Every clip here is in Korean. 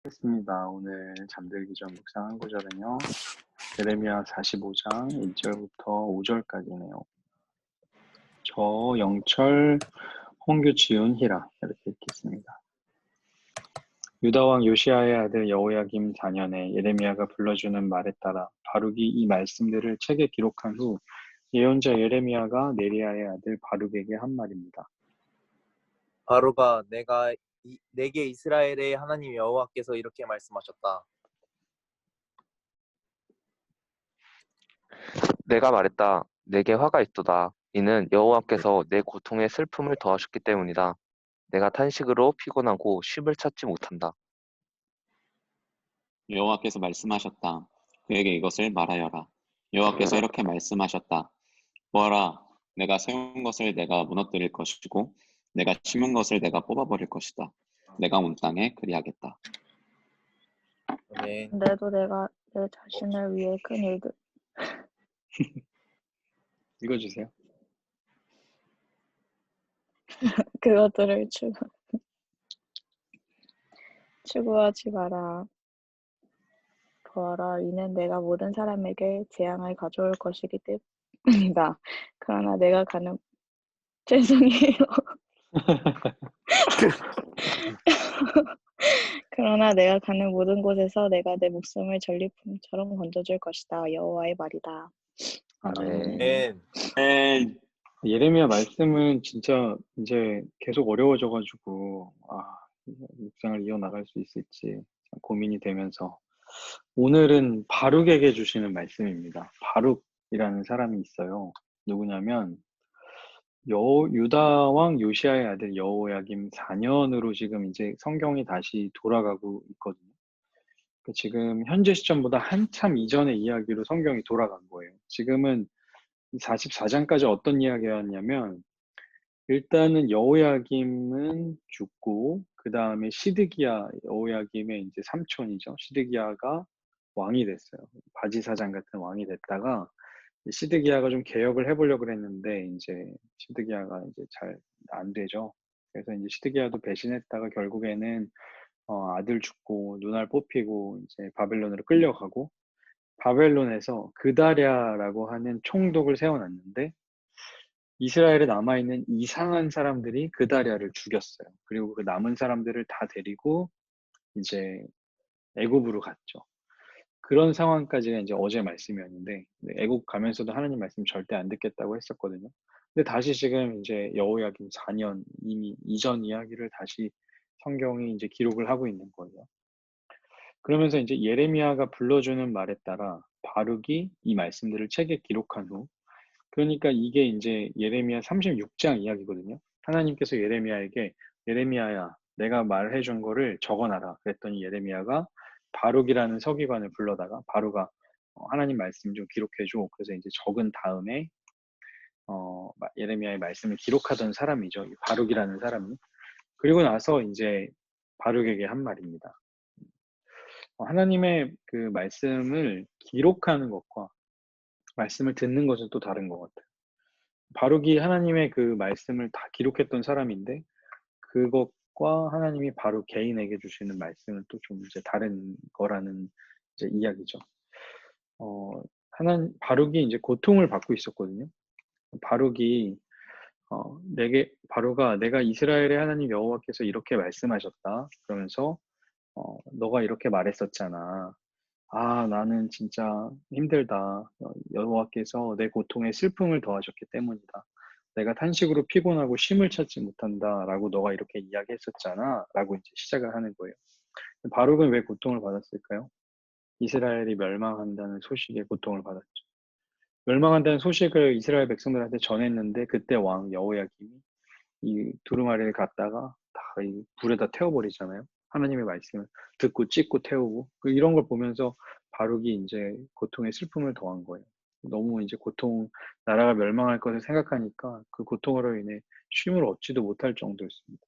했습니다. 오늘 잠들기 전 묵상한 구절은요. 예레미야 45장 1절부터 5절까지네요. 저 영철 홍규 지운 히라 이렇게 읽겠습니다. 유다 왕 요시야의 아들 여호야김 4년에 예레미야가 불러주는 말에 따라 바룩이 이 말씀들을 책에 기록한 후 예언자 예레미야가 네리야의 아들 바룩에게 한 말입니다. 바로가 내게 이스라엘의 하나님 여호와께서 이렇게 말씀하셨다. 내가 말했다. 내게 화가 있도다. 이는 여호와께서 내 고통에 슬픔을 더하셨기 때문이다. 내가 탄식으로 피곤하고 쉼을 찾지 못한다. 여호와께서 말씀하셨다. 그에게 이것을 말하여라. 여호와께서 이렇게 말씀하셨다. 보아라, 내가 세운 것을 내가 무너뜨릴 것이고 내가 심은 것을 내가 뽑아버릴 것이다. 내가 온 땅에 그리하겠다. 아멘. 근데도 내가 내 자신을 위해 큰 일들 읽어주세요. 그것들을 추구하지 마라. 보아라, 이는 내가 모든 사람에게 재앙을 가져올 것이기 때문이다. 그러나 내가 가는 죄송해요. 그러나 내가 가는 모든 곳에서 내가 내 목숨을 전리품처럼 건져줄 것이다. 여호와의 말이다. 아멘. 아멘. 예레미야 말씀은 진짜 이제 계속 어려워져가지고 묵상을 이어나갈 수 있을지 참 고민이 되면서 오늘은 바룩에게 주시는 말씀입니다. 바룩이라는 사람이 있어요. 누구냐면 유다 왕 요시야의 아들 여호야김 4년으로 지금 이제 성경이 다시 돌아가고 있거든요. 지금 현재 시점보다 한참 이전의 이야기로 성경이 돌아간 거예요. 지금은 44장까지 어떤 이야기였냐면 일단은 여호야김은 죽고 그 다음에 시드기야 여호야김의 이제 삼촌이죠. 시드기야가 왕이 됐어요. 바지사장 같은 왕이 됐다가 시드기야가 좀 개혁을 해보려고 그랬는데 이제 시드기야가 이제 잘 안 되죠. 그래서 이제 시드기야도 배신했다가 결국에는 아들 죽고 눈알 뽑히고 이제 바벨론으로 끌려가고 바벨론에서 그다랴라고 하는 총독을 세워놨는데 이스라엘에 남아있는 이상한 사람들이 그다랴를 죽였어요. 그리고 그 남은 사람들을 다 데리고 이제 애굽으로 갔죠. 그런 상황까지가 이제 어제 말씀이었는데 애국 가면서도 하나님 말씀 절대 안 듣겠다고 했었거든요. 근데 다시 지금 이제 여호야김 4년 이미 이전 이야기를 다시 성경이 이제 기록을 하고 있는 거예요. 그러면서 이제 예레미야가 불러주는 말에 따라 바룩이 이 말씀들을 책에 기록한 후 그러니까 이게 이제 예레미야 36장 이야기거든요. 하나님께서 예레미야에게 예레미야야 내가 말해준 거를 적어놔라 그랬더니 예레미야가 바룩이라는 서기관을 불러다가 바룩아 하나님 말씀 좀 기록해줘. 그래서 이제 적은 다음에 예레미야의 말씀을 기록하던 사람이죠. 이 바룩이라는 사람이. 그리고 나서 이제 바룩에게 한 말입니다. 하나님의 그 말씀을 기록하는 것과 말씀을 듣는 것은 또 다른 것 같아요. 바룩이 하나님의 그 말씀을 다 기록했던 사람인데 그것과 하나님이 바룩 개인에게 주시는 말씀은 또 좀 이제 다른 거라는 이제 이야기죠. 바룩이 이제 고통을 받고 있었거든요. 바룩이 바룩아 내가 이스라엘의 하나님 여호와께서 이렇게 말씀하셨다. 그러면서 너가 이렇게 말했었잖아. 나는 진짜 힘들다. 여호와께서 내 고통에 슬픔을 더하셨기 때문이다. 내가 탄식으로 피곤하고 쉼을 찾지 못한다. 라고 너가 이렇게 이야기했었잖아. 라고 이제 시작을 하는 거예요. 바룩은 왜 고통을 받았을까요? 이스라엘이 멸망한다는 소식에 고통을 받았죠. 멸망한다는 소식을 이스라엘 백성들한테 전했는데 그때 왕 여호야김이 이 두루마리를 갖다가 다 이 불에다 태워버리잖아요. 하나님의 말씀을 듣고 찢고 태우고 이런 걸 보면서 바룩이 이제 고통에 슬픔을 더한 거예요. 너무 이제 나라가 멸망할 것을 생각하니까 그 고통으로 인해 쉼을 얻지도 못할 정도였습니다.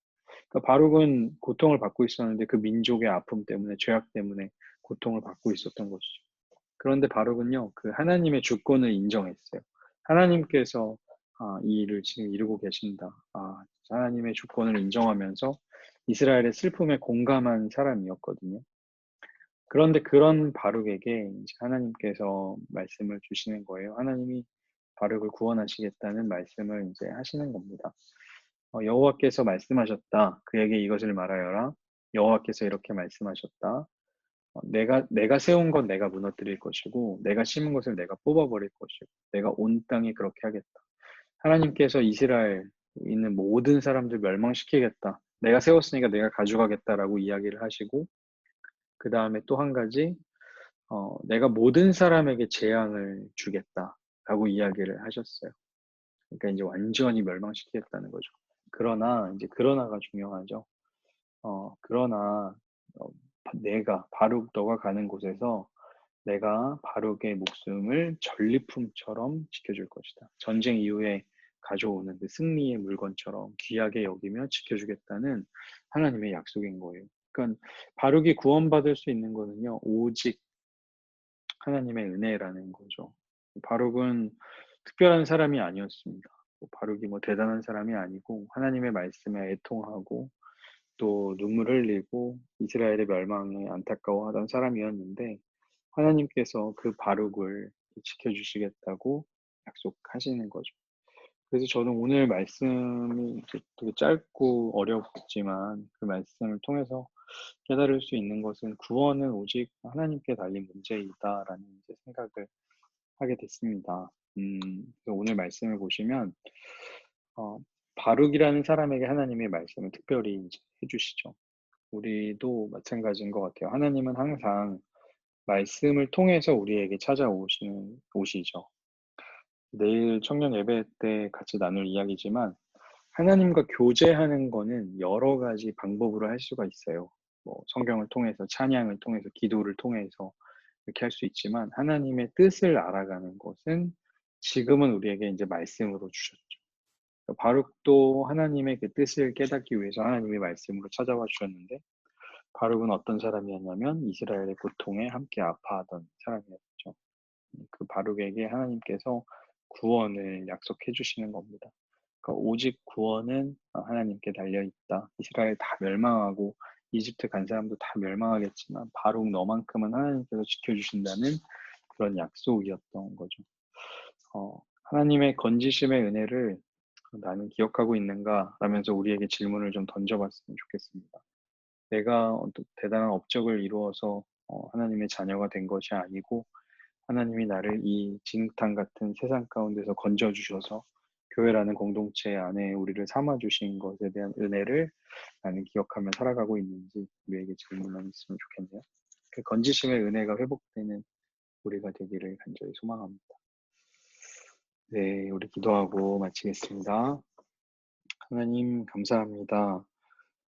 그러니까 바룩은 고통을 받고 있었는데 그 민족의 아픔 때문에 죄악 때문에 고통을 받고 있었던 것이죠. 그런데 바룩은요, 그 하나님의 주권을 인정했어요. 하나님께서 이 일을 지금 이루고 계신다. 하나님의 주권을 인정하면서 이스라엘의 슬픔에 공감한 사람이었거든요. 그런데 그런 바룩에게 이제 하나님께서 말씀을 주시는 거예요. 하나님이 바룩을 구원하시겠다는 말씀을 이제 하시는 겁니다. 여호와께서 말씀하셨다. 그에게 이것을 말하여라. 여호와께서 이렇게 말씀하셨다. 내가 세운 건 내가 무너뜨릴 것이고 내가 심은 것을 내가 뽑아버릴 것이고 내가 온 땅에 그렇게 하겠다. 하나님께서 이스라엘 있는 모든 사람들 멸망시키겠다. 내가 세웠으니까 내가 가져가겠다라고 이야기를 하시고 그 다음에 또 한 가지 내가 모든 사람에게 재앙을 주겠다라고 이야기를 하셨어요. 그러니까 이제 완전히 멸망시키겠다는 거죠. 그러나 이제 그러나가 중요하죠. 그러나 내가 바룩 너가 가는 곳에서 내가 바룩의 목숨을 전리품처럼 지켜줄 것이다. 전쟁 이후에 가져오는 그 승리의 물건처럼 귀하게 여기며 지켜주겠다는 하나님의 약속인 거예요. 그러니까 바룩이 구원받을 수 있는 거는요, 오직 하나님의 은혜라는 거죠. 바룩은 특별한 사람이 아니었습니다. 바룩이 뭐 대단한 사람이 아니고 하나님의 말씀에 애통하고 또 눈물을 흘리고 이스라엘의 멸망에 안타까워하던 사람이었는데 하나님께서 그 바룩을 지켜주시겠다고 약속하시는 거죠. 그래서 저는 오늘 말씀이 이제 되게 짧고 어렵지만 그 말씀을 통해서 깨달을 수 있는 것은 구원은 오직 하나님께 달린 문제이다라는 이제 생각을 하게 됐습니다. 그래서 오늘 말씀을 보시면 바룩이라는 사람에게 하나님의 말씀을 특별히 이제 해주시죠. 우리도 마찬가지인 것 같아요. 하나님은 항상 말씀을 통해서 우리에게 오시죠. 내일 청년 예배 때 같이 나눌 이야기지만 하나님과 교제하는 거는 여러 가지 방법으로 할 수가 있어요. 뭐 성경을 통해서, 찬양을 통해서, 기도를 통해서 이렇게 할 수 있지만 하나님의 뜻을 알아가는 것은 지금은 우리에게 이제 말씀으로 주셨죠. 바룩도 하나님의 그 뜻을 깨닫기 위해서 하나님의 말씀으로 찾아와 주셨는데 바룩은 어떤 사람이었냐면 이스라엘의 고통에 함께 아파하던 사람이었죠. 그 바룩에게 하나님께서 구원을 약속해 주시는 겁니다. 그러니까 오직 구원은 하나님께 달려 있다. 이스라엘 다 멸망하고 이집트 간 사람도 다 멸망하겠지만 바룩 너만큼은 하나님께서 지켜주신다는 그런 약속이었던 거죠. 하나님의 건지심의 은혜를 나는 기억하고 있는가? 라면서 우리에게 질문을 좀 던져봤으면 좋겠습니다. 내가 대단한 업적을 이루어서 하나님의 자녀가 된 것이 아니고 하나님이 나를 이 진흙탕 같은 세상 가운데서 건져주셔서 교회라는 공동체 안에 우리를 삼아주신 것에 대한 은혜를 나는 기억하며 살아가고 있는지 우리에게 질문을 했으면 좋겠네요. 그 건지심의 은혜가 회복되는 우리가 되기를 간절히 소망합니다. 네, 우리 기도하고 마치겠습니다. 하나님 감사합니다.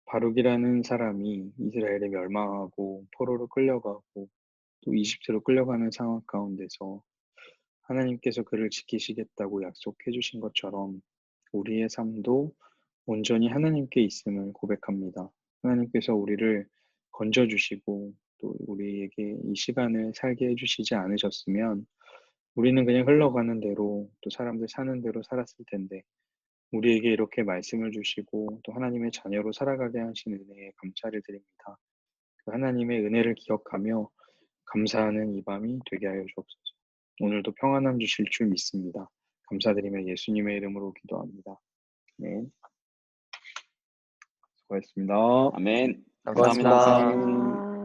바룩이라는 사람이 이스라엘에 멸망하고 포로로 끌려가고 또 이집트로 끌려가는 상황 가운데서 하나님께서 그를 지키시겠다고 약속해 주신 것처럼 우리의 삶도 온전히 하나님께 있음을 고백합니다. 하나님께서 우리를 건져주시고 또 우리에게 이 시간을 살게 해주시지 않으셨으면 우리는 그냥 흘러가는 대로 또 사람들 사는 대로 살았을 텐데 우리에게 이렇게 말씀을 주시고 또 하나님의 자녀로 살아가게 하신 은혜에 감사를 드립니다. 그 하나님의 은혜를 기억하며 감사하는 이 밤이 되게 하여 주옵소서. 오늘도 평안함 주실 줄 믿습니다. 감사드리며 예수님의 이름으로 기도합니다. 네, 수고하셨습니다. 아멘. 감사합니다. 감사합니다. 감사합니다.